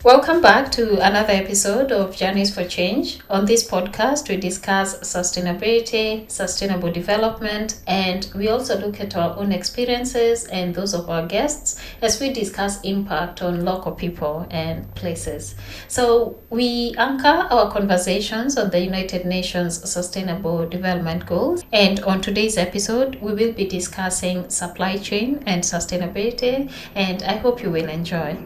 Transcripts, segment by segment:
Welcome back to another episode of Journeys for Change. On this podcast, we discuss sustainability, sustainable development, and we also look at our own experiences and those of our guests as we discuss impact on local people and places. So we anchor our conversations on the United Nations Sustainable Development Goals. And on today's episode, we will be discussing supply chain and sustainability, and I hope you will enjoy.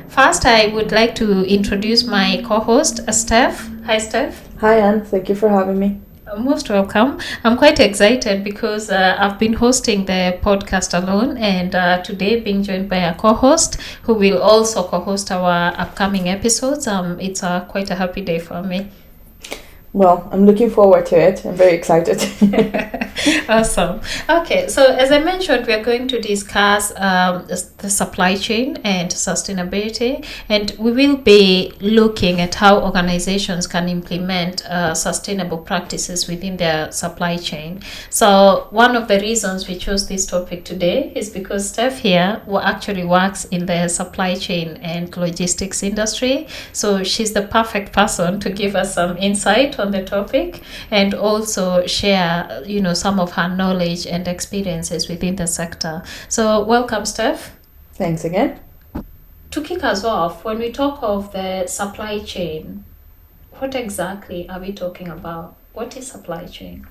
First, I would like to introduce my co-host, Steph. Hi, Steph. Hi, Anne. Thank you for having me. Most welcome. I'm quite excited because I've been hosting the podcast alone, and today being joined by a co-host who will also co-host our upcoming episodes. It's quite a happy day for me. Well, I'm looking forward to it. I'm very excited. Awesome. Okay, so as I mentioned, we are going to discuss the supply chain and sustainability, and we will be looking at how organizations can implement sustainable practices within their supply chain. So one of the reasons we chose this topic today is because Steph here actually works in the supply chain and logistics industry. So she's the perfect person to give us some insight on the topic and also share, some of her knowledge and experiences within the sector. So welcome, Steph. Thanks again. To kick us off, when we talk of the supply chain, what exactly are we talking about? What is supply chain?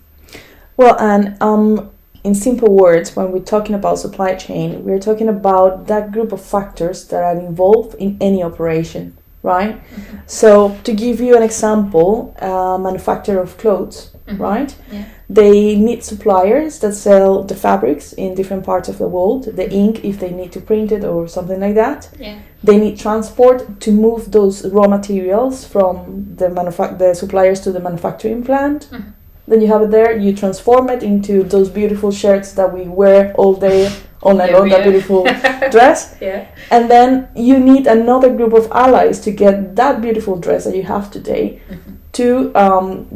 Well, and in simple words, when we're talking about supply chain, we're talking about that group of factors that are involved in any operation, right? Mm-hmm. So to give you an example, manufacturer of clothes, mm-hmm. right? Yeah. They need suppliers that sell the fabrics in different parts of the world, the ink if they need to print it or something like that. Yeah. They need transport to move those raw materials from the suppliers to the manufacturing plant. Mm-hmm. Then you have it there, you transform it into those beautiful shirts that we wear all day, all night long, that beautiful dress. Yeah. And then you need another group of allies to get that beautiful dress that you have today mm-hmm. to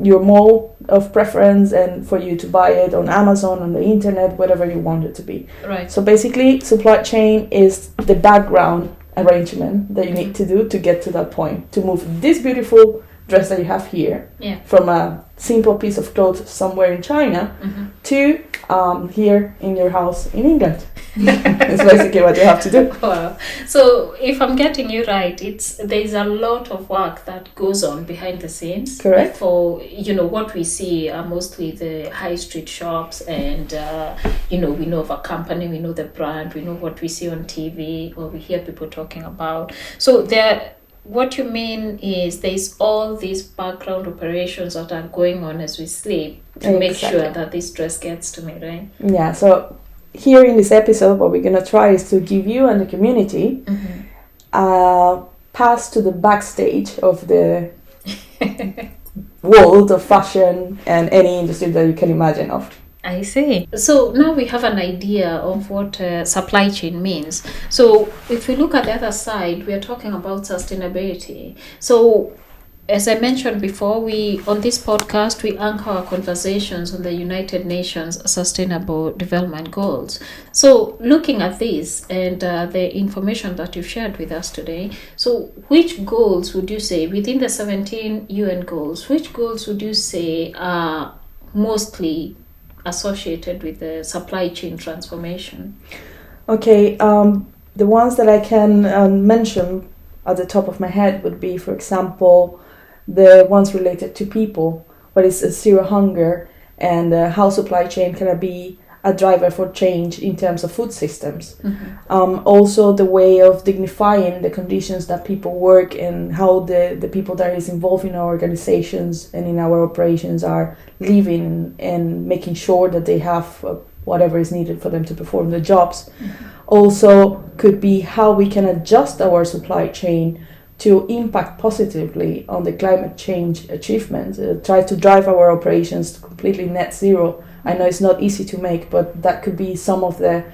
your mall of preference and for you to buy it on Amazon, on the internet, whatever you want it to be. Right. So basically, supply chain is the background arrangement that you need to do to get to that point, to move this beautiful dress that you have here from a simple piece of cloth somewhere in China mm-hmm. to here in your house in England. That's basically what you have to do. Wow. So if I'm getting you right, there's a lot of work that goes on behind the scenes. Correct. For what we see are mostly the high street shops, and we know of a company, we know the brand, we know what we see on TV or we hear people talking about. So what you mean is there's all these background operations that are going on as we sleep to make sure that this dress gets to me, right? Yeah, so here in this episode, what we're going to try is to give you and the community mm-hmm. Pass to the backstage of the world of fashion and any industry that you can imagine of. I see. So now we have an idea of what supply chain means. So if we look at the other side, we are talking about sustainability. So as I mentioned before, on this podcast, we anchor our conversations on the United Nations Sustainable Development Goals. So looking at this and the information that you've shared with us today, so which goals would you say, within the 17 UN goals, which goals would you say are mostly associated with the supply chain transformation? Okay, the ones that I can mention at the top of my head would be, for example, the ones related to people, what is zero hunger, and how supply chain can be a driver for change in terms of food systems. Mm-hmm. Also the way of dignifying the conditions that people work and how the people that is involved in our organizations and in our operations are living and making sure that they have whatever is needed for them to perform the jobs. Mm-hmm. Also could be how we can adjust our supply chain to impact positively on the climate change achievements, try to drive our operations to completely net zero. I know it's not easy to make, but that could be some of the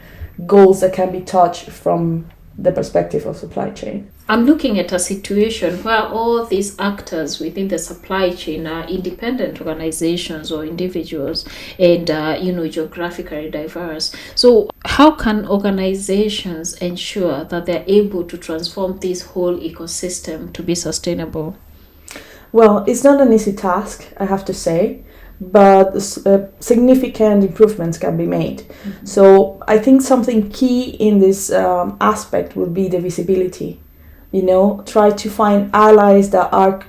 goals that can be touched from the perspective of supply chain. I'm looking at a situation where all these actors within the supply chain are independent organizations or individuals and, geographically diverse. So how can organizations ensure that they're able to transform this whole ecosystem to be sustainable? Well, it's not an easy task, I have to say, but significant improvements can be made. Mm-hmm. So I think something key in this aspect would be the visibility. Try to find allies that are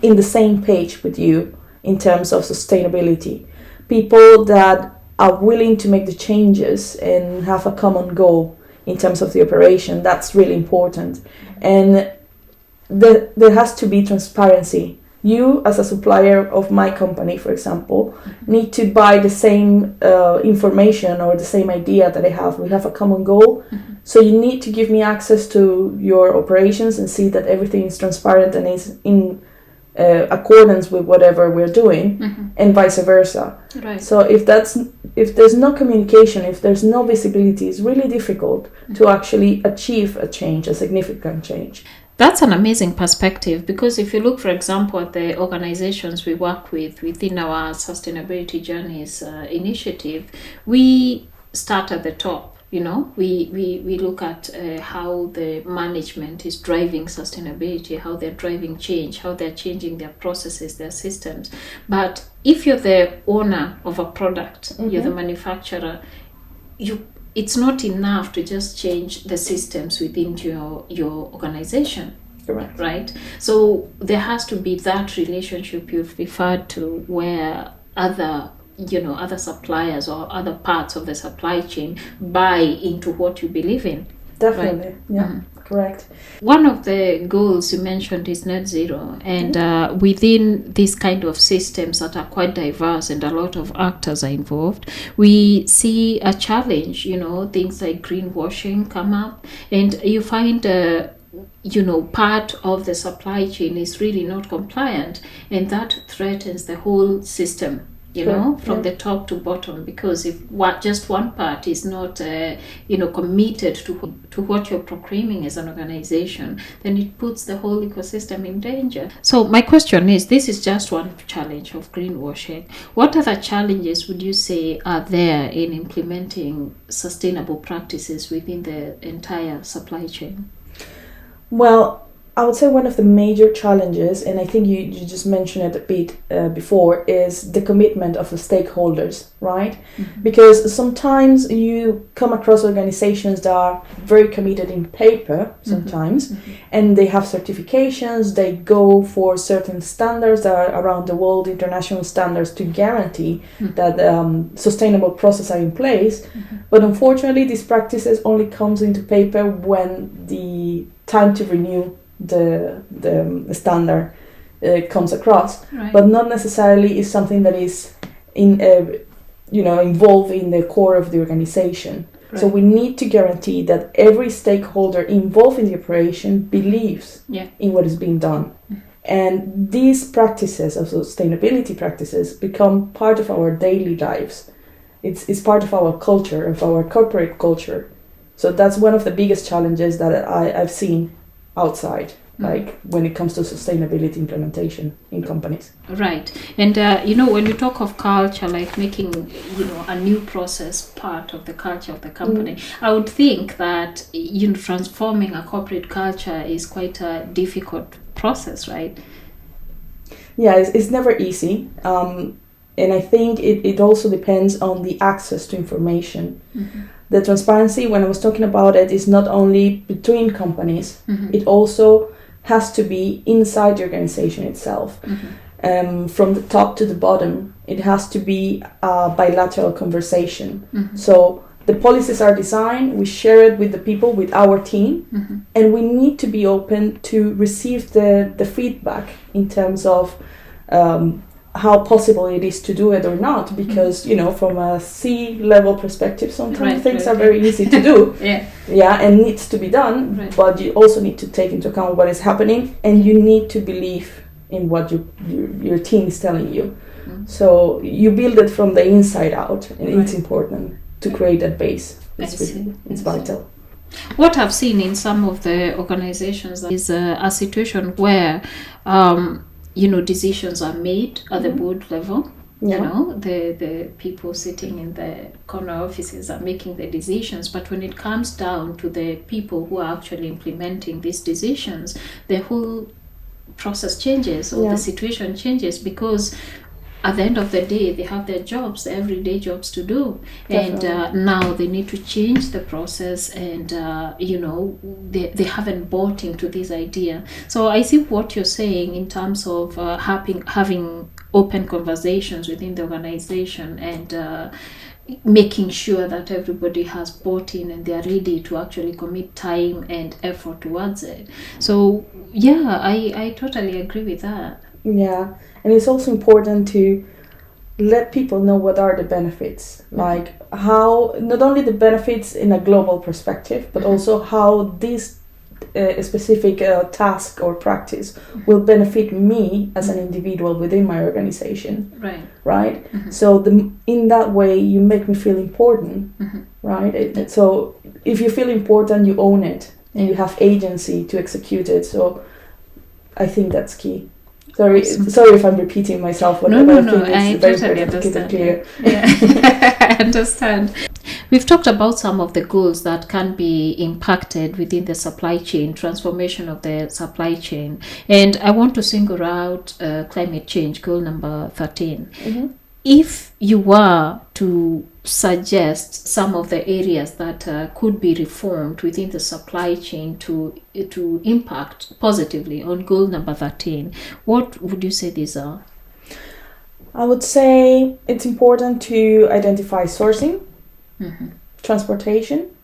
in the same page with you in terms of sustainability. People that are willing to make the changes and have a common goal in terms of the operation. That's really important. And there has to be transparency. You, as a supplier of my company, for example, need to buy the same information or the same idea that I have. We have a common goal. Mm-hmm. So you need to give me access to your operations and see that everything is transparent and is in accordance with whatever we're doing, mm-hmm. and vice versa. Right. So if there's no communication, if there's no visibility, it's really difficult, mm-hmm. to actually achieve a significant change. That's an amazing perspective, because if you look, for example, at the organizations we work with within our Sustainability Journeys initiative, we start at the top. We look at how the management is driving sustainability, how they're driving change, how they're changing their processes, their systems. But if you're the owner of a product, mm-hmm. you're the manufacturer, it's not enough to just change the systems within your organization. Correct. Right? So there has to be that relationship you've referred to, where other suppliers or other parts of the supply chain buy into what you believe in. Definitely, right? Yeah. Mm-hmm. Correct. One of the goals you mentioned is net zero, and within these kind of systems that are quite diverse and a lot of actors are involved, we see a challenge. Things like greenwashing come up, and you find part of the supply chain is really not compliant, and that threatens the whole system. From the top to bottom, because if just one part is not, committed to what you're proclaiming as an organization, then it puts the whole ecosystem in danger. So my question is, this is just one challenge of greenwashing. What other challenges would you say are there in implementing sustainable practices within the entire supply chain? Well, I would say one of the major challenges, and I think you just mentioned it a bit before, is the commitment of the stakeholders, right? Mm-hmm. Because sometimes you come across organizations that are very committed in paper sometimes, mm-hmm. and they have certifications, they go for certain standards that are around the world, international standards, to guarantee, mm-hmm. that sustainable processes are in place. Mm-hmm. But unfortunately, these practices only comes into paper when the time to renew the standard comes across, right. But not necessarily is something that is involved in the core of the organization. Right. So we need to guarantee that every stakeholder involved in the operation believes, in what is being done. Mm-hmm. And these practices of sustainability practices become part of our daily lives. It's part of our culture, of our corporate culture. So that's one of the biggest challenges that I've seen outside, like when it comes to sustainability implementation in companies. Right. And when you talk of culture, like making a new process part of the culture of the company, I would think that transforming a corporate culture is quite a difficult process, right? Yeah, it's never easy, and I think it also depends on the access to information. Mm-hmm. The transparency, when I was talking about it, is not only between companies, mm-hmm. it also has to be inside the organization itself. Mm-hmm. From the top to the bottom, it has to be a bilateral conversation. Mm-hmm. So the policies are designed, we share it with the people, with our team, mm-hmm. and we need to be open to receive the feedback in terms of how possible it is to do it or not, because from a C-level perspective, sometimes things are very easy to do, and needs to be done, but you also need to take into account what is happening, and you need to believe in what your team is telling you. So you build it from the inside out, and it's important to create that base. It's vital. What I've seen in some of the organizations is a situation where, decisions are made at the board level. Yeah. The people sitting in the corner offices are making the decisions, but when it comes down to the people who are actually implementing these decisions, the whole process changes, or the situation changes, because at the end of the day, they have their jobs, their everyday jobs to do. Definitely. And now they need to change the process, and they haven't bought into this idea. So I see what you're saying in terms of having open conversations within the organization, and making sure that everybody has bought in and they're ready to actually commit time and effort towards it. So I totally agree with that. Yeah, and it's also important to let people know what are the benefits, like how not only the benefits in a global perspective, but also how this specific task or practice will benefit me as an individual within my organization. Right? Mm-hmm. So in that way, you make me feel important, right? So if you feel important, you own it, and you have agency to execute it. So I think that's key. Sorry if I'm repeating myself. No. I totally understand. Clear. Yeah. I understand. We've talked about some of the goals that can be impacted within the supply chain, transformation of the supply chain. And I want to single out climate change, goal number 13. Mm-hmm. If you were to suggest some of the areas that could be reformed within the supply chain to impact positively on goal number 13, what would you say these are? I would say it's important to identify sourcing, transportation,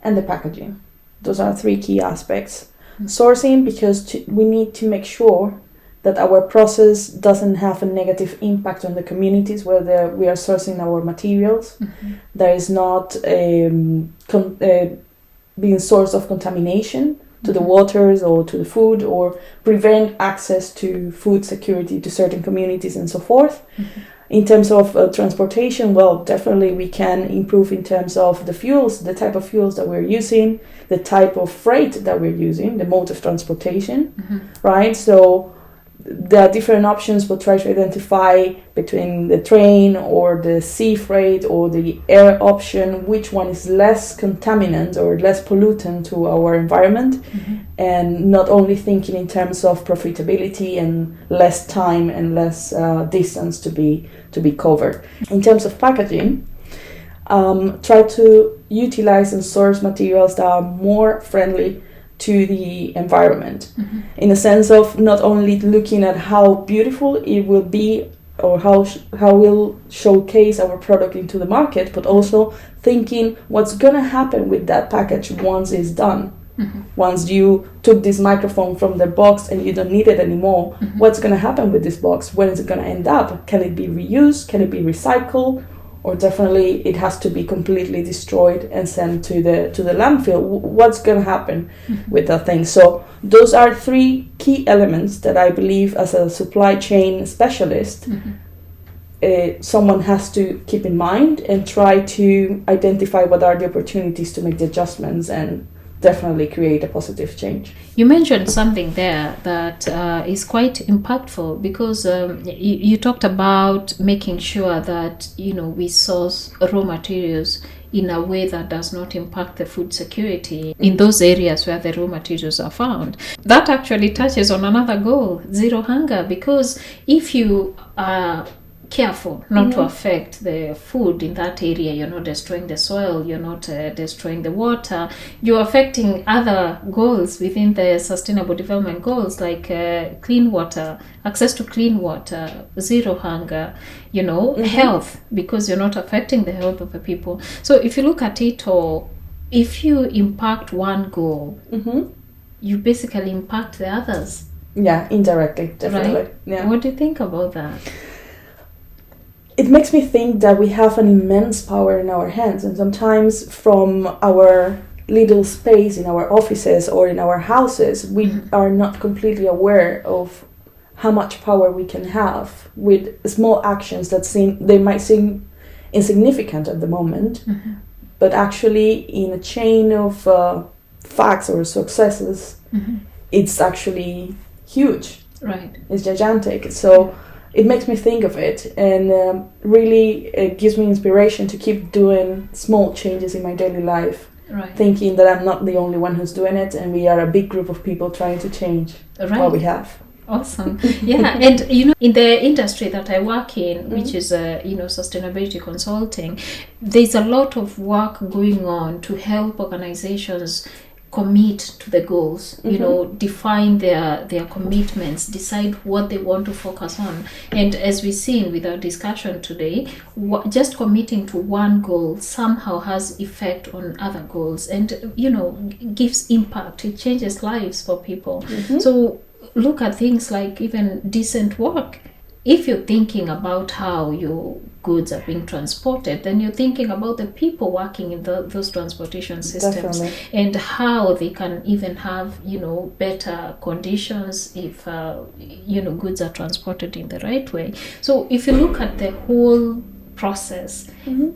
and the packaging. Those are 3 key aspects. Sourcing, because we need to make sure that our process doesn't have a negative impact on the communities where we are sourcing our materials. There is not being source of contamination to the waters or to the food, or prevent access to food security to certain communities and so forth. In terms of transportation, well, definitely we can improve in terms of the fuels, the type of fuels that we're using, the type of freight that we're using, the mode of transportation, right? So there are different options. We'll try to identify between the train or the sea freight or the air option, which one is less contaminant or less pollutant to our environment, and not only thinking in terms of profitability and less time and less distance to be covered. In terms of packaging, try to utilize and source materials that are more friendly to the environment, in a sense of not only looking at how beautiful it will be or how we'll showcase our product into the market, but also thinking what's going to happen with that package once it's done. Once you took this microphone from the box and you don't need it anymore, what's going to happen with this box? When is it going to end up? Can it be reused? Can it be recycled? Or definitely it has to be completely destroyed and sent to the landfill. What's going to happen with that thing? So those are 3 key elements that I believe, as a supply chain specialist, someone has to keep in mind and try to identify what are the opportunities to make the adjustments and definitely create a positive change. You mentioned something there that is quite impactful, because you talked about making sure that we source raw materials in a way that does not impact the food security in those areas where the raw materials are found. That actually touches on another goal, zero hunger, because if you are careful not to affect the food in that area, you're not destroying the soil, you're not destroying the water, you're affecting other goals within the sustainable development goals, like clean water, access to clean water, zero hunger, health, because you're not affecting the health of the people. So if you look at it all, if you impact one goal, you basically impact the others. Yeah, indirectly, definitely. Right? Yeah. What do you think about that? It makes me think that we have an immense power in our hands, and sometimes from our little space in our offices or in our houses, we are not completely aware of how much power we can have with small actions that might seem insignificant at the moment, but actually in a chain of facts or successes, it's actually huge. Right. It's gigantic. So it makes me think of it, and really it gives me inspiration to keep doing small changes in my daily life. Right. Thinking that I'm not the only one who's doing it, and we are a big group of people trying to change what we have. Awesome. Yeah, and in the industry that I work in, which is sustainability consulting, there's a lot of work going on to help organizations commit to the goals, define their commitments, decide what they want to focus on. And as we've seen with our discussion today, just committing to one goal somehow has effect on other goals, and gives impact. It changes lives for people. So look at things like even decent work. If you're thinking about how your goods are being transported, then you're thinking about the people working in those transportation systems. Definitely. And how they can even have better conditions if goods are transported in the right way. So if you look at the whole process,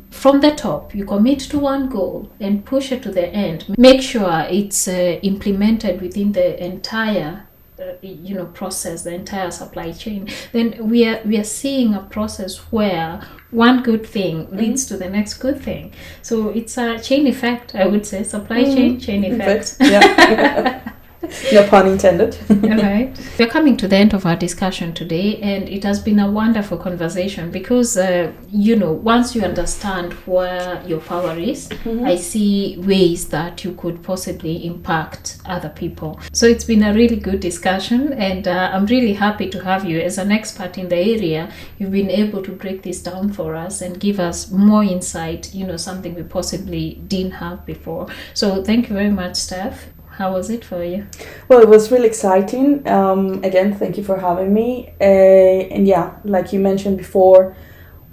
from the top, you commit to one goal and push it to the end. Make sure it's implemented within the entire process, the entire supply chain. Then we are seeing a process where one good thing leads to the next good thing. So it's a chain effect, I would say. Supply chain effect. Yeah. No pun intended. Right. We're coming to the end of our discussion today, and it has been a wonderful conversation because, once you understand where your power is, I see ways that you could possibly impact other people. So it's been a really good discussion, and I'm really happy to have you as an expert in the area. You've been able to break this down for us and give us more insight, something we possibly didn't have before. So thank you very much, Steph. How was it for you? Well, it was really exciting. Again, thank you for having me. And yeah, like you mentioned before,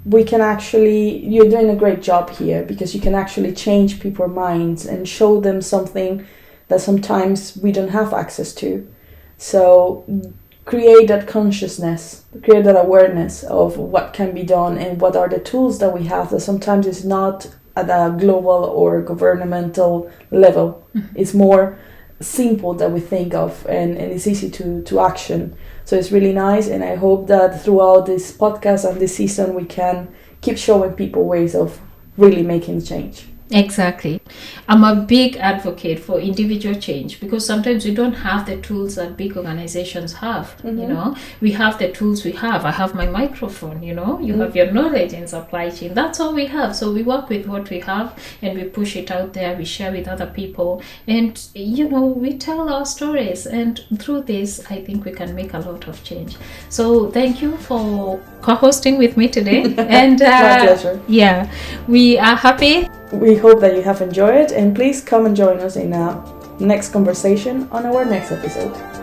you're doing a great job here because you can actually change people's minds and show them something that sometimes we don't have access to. So create that consciousness, create that awareness of what can be done and what are the tools that we have that sometimes is not at a global or governmental level. It's more simple that we think of, and it's easy to action. So it's really nice, and I hope that throughout this podcast and this season we can keep showing people ways of really making change. Exactly. I'm a big advocate for individual change because sometimes we don't have the tools that big organizations have. We have the tools we have. I have my microphone, you have your knowledge in supply chain. That's all we have. So we work with what we have and we push it out there. We share with other people and, we tell our stories. And through this, I think we can make a lot of change. So thank you for co-hosting with me today. And my pleasure. Yeah, we are happy. We hope that you have enjoyed, and please come and join us in our next conversation on our next episode.